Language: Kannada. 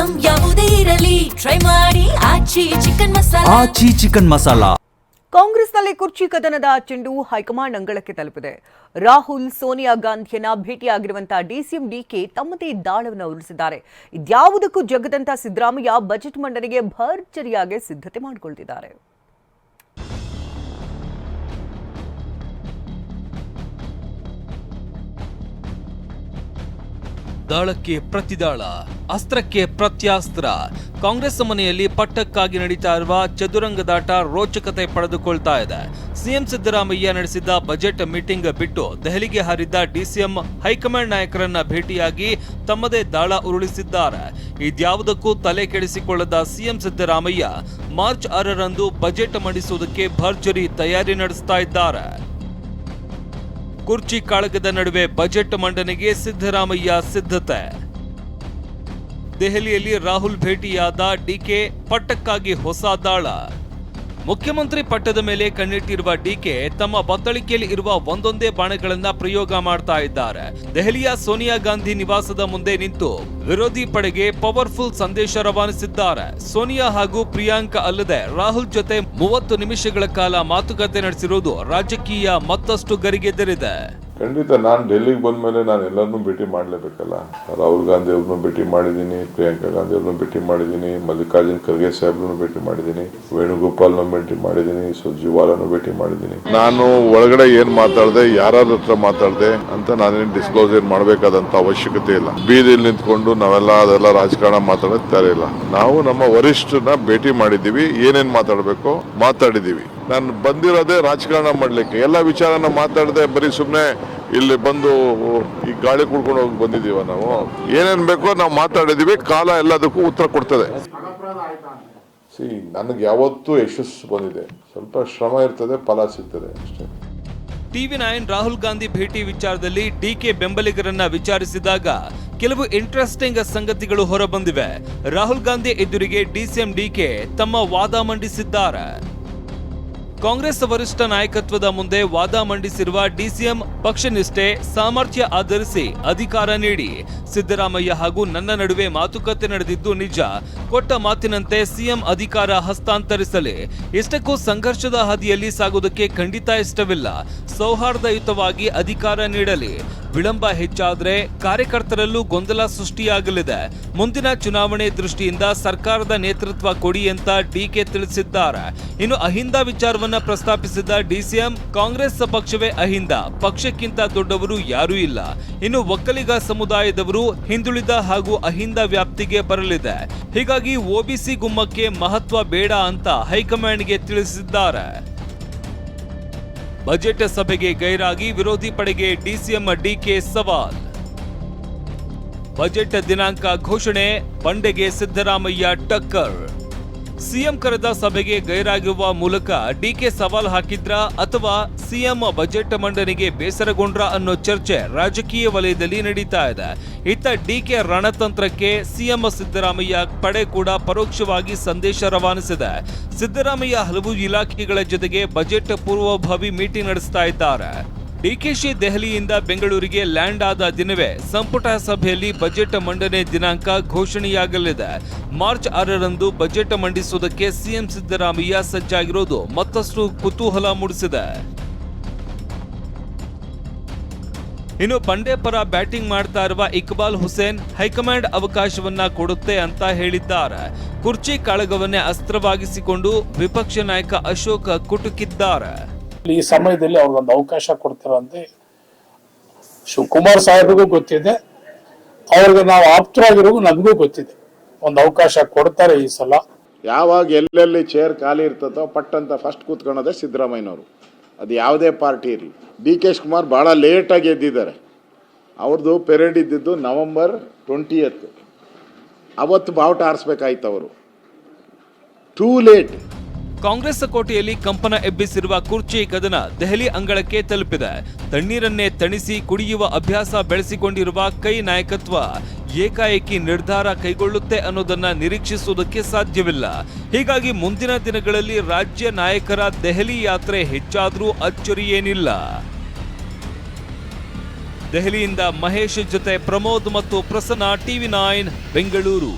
ಐಟಂ ಯಾವುದೇ ಇರಲಿ ಟ್ರೈ ಮಾಡಿ ಆಚಿ ಚಿಕನ್ ಮಸಾಲಾ. ಕಾಂಗ್ರೆಸ್ನಲ್ಲಿ ಕುರ್ಚಿ ಕದನದ ಚೆಂಡು ಹೈಕಮಾಂಡ್ ಅಂಗಳಕ್ಕೆ ತಲುಪಿದೆ. ರಾಹುಲ್ ಸೋನಿಯಾ ಗಾಂಧಿಯನ್ನ ಭೇಟಿಯಾಗಿರುವಂತಹ ಡಿಸಿಎಂ ಡಿಕೆ ತಮ್ಮದೇ ದಾಳವನ್ನು ಉರುಳಿಸಿದ್ದಾರೆ. ಇದ್ಯಾವುದಕ್ಕೂ ಜಗ್ಗದಂತ ಸಿದ್ದರಾಮಯ್ಯ ಬಜೆಟ್ ಮಂಡನೆಗೆ ಭರ್ಜರಿಯಾಗಿ ಸಿದ್ಧತೆ ಮಾಡಿಕೊಳ್ತಿದ್ದಾರೆ. ದಾಳಕ್ಕೆ ಪ್ರತಿದಾಳ, ಅಸ್ತ್ರಕ್ಕೆ ಪ್ರತ್ಯಾಸ್ತ್ರ. ಕಾಂಗ್ರೆಸ್ ಮನೆಯಲ್ಲಿ ಪಟ್ಟಕ್ಕಾಗಿ ನಡೀತಾ ಇರುವ ಚದುರಂಗದಾಟ ರೋಚಕತೆ ಪಡೆದುಕೊಳ್ತಾ ಇದೆ. ಸಿಎಂ ಸಿದ್ದರಾಮಯ್ಯ ನಡೆಸಿದ್ದ ಬಜೆಟ್ ಮೀಟಿಂಗ್ ಬಿಟ್ಟು ದೆಹಲಿಗೆ ಹಾರಿದ್ದ ಡಿಸಿಎಂ ಹೈಕಮಾಂಡ್ ನಾಯಕರನ್ನ ಭೇಟಿಯಾಗಿ ತಮ್ಮದೇ ದಾಳ ಉರುಳಿಸಿದ್ದಾರೆ. ಇದ್ಯಾವುದಕ್ಕೂ ತಲೆ ಕೆಡಿಸಿಕೊಳ್ಳದ ಸಿಎಂ ಸಿದ್ದರಾಮಯ್ಯ ಮಾರ್ಚ್ 6ರಂದು ಬಜೆಟ್ ಮಂಡಿಸುವುದಕ್ಕೆ ಭರ್ಜರಿ ತಯಾರಿ ನಡೆಸ್ತಾ ಇದ್ದಾರೆ. ಕುರ್ಚಿ ಕಾಳಗದ ನಡುವೆ ಬಜೆಟ್ ಮಂಡನೆಗೆ ಸಿದ್ದರಾಮಯ್ಯ ಸಿದ್ಧತೆ. ದೆಹಲಿಯಲ್ಲಿ ರಾಹುಲ್ ಭೇಟಿಯಾದ ಡಿಕೆ ಪಟ್ಟಕ್ಕಾಗಿ ಹೊಸ ದಾಳ. ಮುಖ್ಯಮಂತ್ರಿ ಪಟ್ಟದ ಮೇಲೆ ಕಣ್ಣಿಟ್ಟಿರುವ ಡಿಕೆ ತಮ್ಮ ಬತ್ತಳಿಕೆಯಲ್ಲಿ ಇರುವ ಒಂದೊಂದೇ ಬಾಣಗಳನ್ನ ಪ್ರಯೋಗ ಮಾಡ್ತಾ ಇದ್ದಾರೆ. ದೆಹಲಿಯ ಸೋನಿಯಾ ಗಾಂಧಿ ನಿವಾಸದ ಮುಂದೆ ನಿಂತು ವಿರೋಧಿ ಪಡೆಗೆ ಪವರ್ಫುಲ್ ಸಂದೇಶ ರವಾನಿಸಿದ್ದಾರೆ. ಸೋನಿಯಾ ಹಾಗೂ ಪ್ರಿಯಾಂಕಾ ಅಲ್ಲದೆ ರಾಹುಲ್ ಜೊತೆ 30 ನಿಮಿಷಗಳ ಕಾಲ ಮಾತುಕತೆ ನಡೆಸಿರುವುದು ರಾಜಕೀಯ ಮತ್ತಷ್ಟು ಗರಿಗೆದರಿದೆ. ಖಂಡಿತ ನಾನು ಡೆಲ್ಲಿಗೆ ಬಂದ್ಮೇಲೆ ನಾನು ಎಲ್ಲರನ್ನೂ ಭೇಟಿ ಮಾಡಲೇಬೇಕಲ್ಲ. ರಾಹುಲ್ ಗಾಂಧಿ ಅವ್ರನ್ನೂ ಭೇಟಿ ಮಾಡಿದ್ದೀನಿ, ಪ್ರಿಯಾಂಕಾ ಗಾಂಧಿ ಅವ್ರನ್ನೂ ಭೇಟಿ ಮಾಡಿದ್ದೀನಿ, ಮಲ್ಲಿಕಾರ್ಜುನ್ ಖರ್ಗೆ ಸಾಹೇಬ್ರನ್ನೂ ಭೇಟಿ ಮಾಡಿದ್ದೀನಿ, ವೇಣುಗೋಪಾಲ್ನ ಭೇಟಿ ಮಾಡಿದ್ದೀನಿ, ಸುರ್ಜೇವಾಲಾನು ಭೇಟಿ ಮಾಡಿದ್ದೀನಿ. ನಾನು ಒಳಗಡೆ ಏನ್ ಮಾತಾಡಿದೆ, ಯಾರ ಹತ್ರ ಮಾತಾಡಿದೆ ಅಂತ ನಾನೇನು ಡಿಸ್ಕ್ಲೋಸ್ ಏನ್ ಮಾಡಬೇಕಾದಂತ ಅವಶ್ಯಕತೆ ಇಲ್ಲ. ಬೀದಿಯಲ್ಲಿ ನಿಂತ್ಕೊಂಡು ನಾವೆಲ್ಲ ಅದೆಲ್ಲ ರಾಜಕಾರಣ ಮಾತಾಡೋದು ಇಲ್ಲ. ನಾವು ನಮ್ಮ ವರಿಷ್ಠನ ಭೇಟಿ ಮಾಡಿದ್ದೀವಿ, ಏನೇನ್ ಮಾತಾಡಬೇಕು ಮಾತಾಡಿದ್ದೀವಿ. ನಾನು ಬಂದಿರೋದೇ ರಾಜಕಾರಣ ಮಾಡ್ಲಿಕ್ಕೆ, ಎಲ್ಲ ವಿಚಾರನ ಮಾತಾಡದೆ ಬರೀ ಸುಮ್ಮನೆ ಇಲ್ಲಿ ಬಂದು ಈ ಗಾಳಿ ಕುಡ್ಕೊಂಡು ಹೋಗಿ ಬಂದಿದೀವ. ನಾವು ಏನೇನ್ ಬೇಕೋ ನಾವು ಮಾತಾಡಿದೀವಿ. ಕಾಲ ಎಲ್ಲದಕ್ಕೂ ಉತ್ತರ ಕೊಡ್ತದೆ. ನನಗೆ ಯಾವತ್ತೂ ಯಶಸ್ಸು ಬಂದಿದೆ, ಸ್ವಲ್ಪ ಶ್ರಮ ಇರ್ತದೆ, ಫಲ ಸಿಗ್ತದೆ ಅಷ್ಟೇ. TV9 ರಾಹುಲ್ ಗಾಂಧಿ ಭೇಟಿ ವಿಚಾರದಲ್ಲಿ ಡಿಕೆ ಬೆಂಬಲಿಗರನ್ನ ವಿಚಾರಿಸಿದಾಗ ಕೆಲವು ಇಂಟ್ರೆಸ್ಟಿಂಗ್ ಸಂಗತಿಗಳು ಹೊರಬಂದಿವೆ. ರಾಹುಲ್ ಗಾಂಧಿ ಎದುರಿಗೆ ಡಿಸಿಎಂ ಡಿಕೆ ತಮ್ಮ ವಾದ ಮಂಡಿಸಿದ್ದಾರೆ. ಕಾಂಗ್ರೆಸ್ ವರಿಷ್ಠ ನಾಯಕತ್ವದ ಮುಂದೆ ವಾದ ಮಂಡಿಸಿರುವ ಡಿಸಿಎಂ ಪಕ್ಷನಿಷ್ಠೆ, ಸಾಮರ್ಥ್ಯ ಆಧರಿಸಿ ಅಧಿಕಾರ ನೀಡಿ. ಸಿದ್ದರಾಮಯ್ಯ ಹಾಗೂ ನನ್ನ ನಡುವೆ ಮಾತುಕತೆ ನಡೆದಿದ್ದು ನಿಜ. ಕೊಟ್ಟ ಮಾತಿನಂತೆ ಸಿಎಂ ಅಧಿಕಾರ ಹಸ್ತಾಂತರಿಸಲಿ. ಇಷ್ಟಕ್ಕೂ ಸಂಘರ್ಷದ ಹಾದಿಯಲ್ಲಿ ಸಾಗುವುದಕ್ಕೆ ಖಂಡಿತ ಇಷ್ಟವಿಲ್ಲ. ಸೌಹಾರ್ದಯುತವಾಗಿ ಅಧಿಕಾರ ನೀಡಲಿ. ವಿಳಂಬ ಹೆಚ್ಚಾದ್ರೆ ಕಾರ್ಯಕರ್ತರಲ್ಲೂ ಗೊಂದಲ ಸೃಷ್ಟಿಯಾಗಲಿದೆ. ಮುಂದಿನ ಚುನಾವಣೆ ದೃಷ್ಟಿಯಿಂದ ಸರ್ಕಾರದ ನೇತೃತ್ವ ಕೊಡಿ ಅಂತ ಡಿಕೆ ತಿಳಿಸಿದ್ದಾರೆ. ಇನ್ನು ಅಹಿಂದ ವಿಚಾರವನ್ನ ಪ್ರಸ್ತಾಪಿಸಿದ ಡಿಸಿಎಂ, ಕಾಂಗ್ರೆಸ್ ಪಕ್ಷವೇ ಅಹಿಂದ, ಪಕ್ಷಕ್ಕಿಂತ ದೊಡ್ಡವರು ಯಾರೂ ಇಲ್ಲ. ಇನ್ನು ಒಕ್ಕಲಿಗ ಸಮುದಾಯದವರು ಹಿಂದುಳಿದ ಹಾಗೂ ಅಹಿಂದ ವ್ಯಾಪ್ತಿಗೆ ಬರಲಿದೆ. ಹೀಗಾಗಿ ಒಬಿಸಿ ಗುಮ್ಮಕ್ಕೆ ಮಹತ್ವ ಬೇಡ ಅಂತ ಹೈಕಮಾಂಡ್ಗೆ ತಿಳಿಸಿದ್ದಾರೆ. ಬಜೆಟ್ ಸಭೆಗೆ ಗೈರಾಗಿ ವಿರೋಧಿ ಪಡೆಗೆ ಡಿಸಿಎಂ ಡಿಕೆ ಸವಾಲ್. ಬಜೆಟ್ ದಿನಾಂಕ ಘೋಷಣೆ, ಬಂಡೆಗೆ ಸಿದ್ದರಾಮಯ್ಯ ಟಕ್ಕರ್. ಸಿಎಂ ಕರೆದ ಸಭೆಗೆ ಗೈರಾಗುವ ಮೂಲಕ ಡಿಕೆ ಸವಾಲ್ ಹಾಕಿದ್ರ ಅಥವಾ ಸಿಎಂ ಬಜೆಟ್ ಮಂಡನೆಗೆ ಬೇಸರಗೊಂಡ್ರ ಅನ್ನೋ ಚರ್ಚೆ ರಾಜಕೀಯ ವಲಯದಲ್ಲಿ ನಡೀತಾ ಇದೆ. ಇತ್ತ ಡಿಕೆ ರಣತಂತ್ರಕ್ಕೆ ಸಿಎಂ ಸಿದ್ದರಾಮಯ್ಯ ಪಡೆ ಕೂಡ ಪರೋಕ್ಷವಾಗಿ ಸಂದೇಶ ರವಾನಿಸಿದೆ. ಸಿದ್ದರಾಮಯ್ಯ ಹಲವು ಇಲಾಖೆಗಳ ಜೊತೆಗೆ ಬಜೆಟ್ ಪೂರ್ವಭಾವಿ ಮೀಟಿಂಗ್ ನಡೆಸ್ತಾ ಇದ್ದಾರೆ. ಡಿಕೆಶಿ ದೆಹಲಿಯಿಂದ ಬೆಂಗಳೂರಿಗೆ ಲ್ಯಾಂಡ್ ಆದ ದಿನವೇ ಸಂಪುಟ ಸಭೆಯಲ್ಲಿ ಬಜೆಟ್ ಮಂಡನೆ ದಿನಾಂಕ ಘೋಷಣೆಯಾಗಲಿದೆ. ಮಾರ್ಚ್ 6ರಂದು ಬಜೆಟ್ ಮಂಡಿಸುವುದಕ್ಕೆ ಸಿಎಂ ಸಿದ್ದರಾಮಯ್ಯ ಸಜ್ಜಾಗಿರೋದು ಮತ್ತಷ್ಟು ಕುತೂಹಲ ಮೂಡಿಸಿದೆ. ಇನ್ನು ಬಂಡೆ ಪರ ಬ್ಯಾಟಿಂಗ್ ಮಾಡ್ತಾ ಇರುವ ಇಕ್ಬಾಲ್ ಹುಸೇನ್ ಹೈಕಮಾಂಡ್ ಅವಕಾಶವನ್ನ ಕೊಡುತ್ತೆ ಅಂತ ಹೇಳಿದ್ದಾರೆ. ಕುರ್ಚಿ ಕಾಳಗವನ್ನೇ ಅಸ್ತ್ರವಾಗಿಸಿಕೊಂಡು ವಿಪಕ್ಷ ನಾಯಕ ಅಶೋಕ್ ಕುಟುಕಿದ್ದಾರೆ. ಈ ಸಮಯದಲ್ಲಿ ಅವ್ರಿಗೊಂದು ಅವಕಾಶ ಕೊಡ್ತಾರಂತೆ ಶಿವಕುಮಾರ್ ಸಾಹೇಬ್ರಿಗೂ ಗೊತ್ತಿದೆ, ಅವ್ರಿಗೆ ನಾವು ಆಪ್ತರಾಗಿರೋದು ನಮಗೂ ಗೊತ್ತಿದೆ. ಒಂದು ಅವಕಾಶ ಕೊಡ್ತಾರೆ ಈ ಸಲ. ಯಾವಾಗ ಎಲ್ಲೆಲ್ಲಿ ಚೇರ್ ಖಾಲಿ ಇರ್ತದೋ ಪಟ್ಟಂತ ಫಸ್ಟ್ ಕೂತ್ಕೊಳ್ಳೋದೇ ಸಿದ್ದರಾಮಯ್ಯನವರು. ಅದು ಯಾವುದೇ ಪಾರ್ಟಿ ಇರಲಿ. ಡಿ.ಕೆ. ಶಿವಕುಮಾರ್ ಭಾಳ ಲೇಟಾಗಿ ಎದ್ದಿದ್ದಾರೆ. ಅವ್ರದ್ದು ಪೆರೇಡ್ ಇದ್ದಿದ್ದು ನವೆಂಬರ್ 20th. ಅವತ್ತು ಬಾವುಟ ಆರಿಸ್ಬೇಕಾಯ್ತು ಅವರು. Too late. ಕಾಂಗ್ರೆಸ್ ಕೋಟೆಯಲ್ಲಿ ಕಂಪನ ಎಬ್ಬಿಸಿರುವ ಕುರ್ಚಿ ಕದನ ದೆಹಲಿ ಅಂಗಳಕ್ಕೆ ತಲುಪಿದೆ. ತಣ್ಣೀರನ್ನೇ ತಣಿಸಿ ಕುಡಿಯುವ ಅಭ್ಯಾಸ ಬೆಳೆಸಿಕೊಂಡಿರುವ ಕೈ ನಾಯಕತ್ವ ಏಕಾಏಕಿ ನಿರ್ಧಾರ ಕೈಗೊಳ್ಳುತ್ತೆ ಅನ್ನೋದನ್ನ ನಿರೀಕ್ಷಿಸುವುದಕ್ಕೆ ಸಾಧ್ಯವಿಲ್ಲ. ಹೀಗಾಗಿ ಮುಂದಿನ ದಿನಗಳಲ್ಲಿ ರಾಜ್ಯ ನಾಯಕರ ದೆಹಲಿ ಯಾತ್ರೆ ಹೆಚ್ಚಾದರೂ ಅಚ್ಚರಿಯೇನಿಲ್ಲ. ದೆಹಲಿಯಿಂದ ಮಹೇಶ್ ಜೊತೆ ಪ್ರಮೋದ್ ಮತ್ತು ಪ್ರಸನ್ನ, TV9 ಬೆಂಗಳೂರು.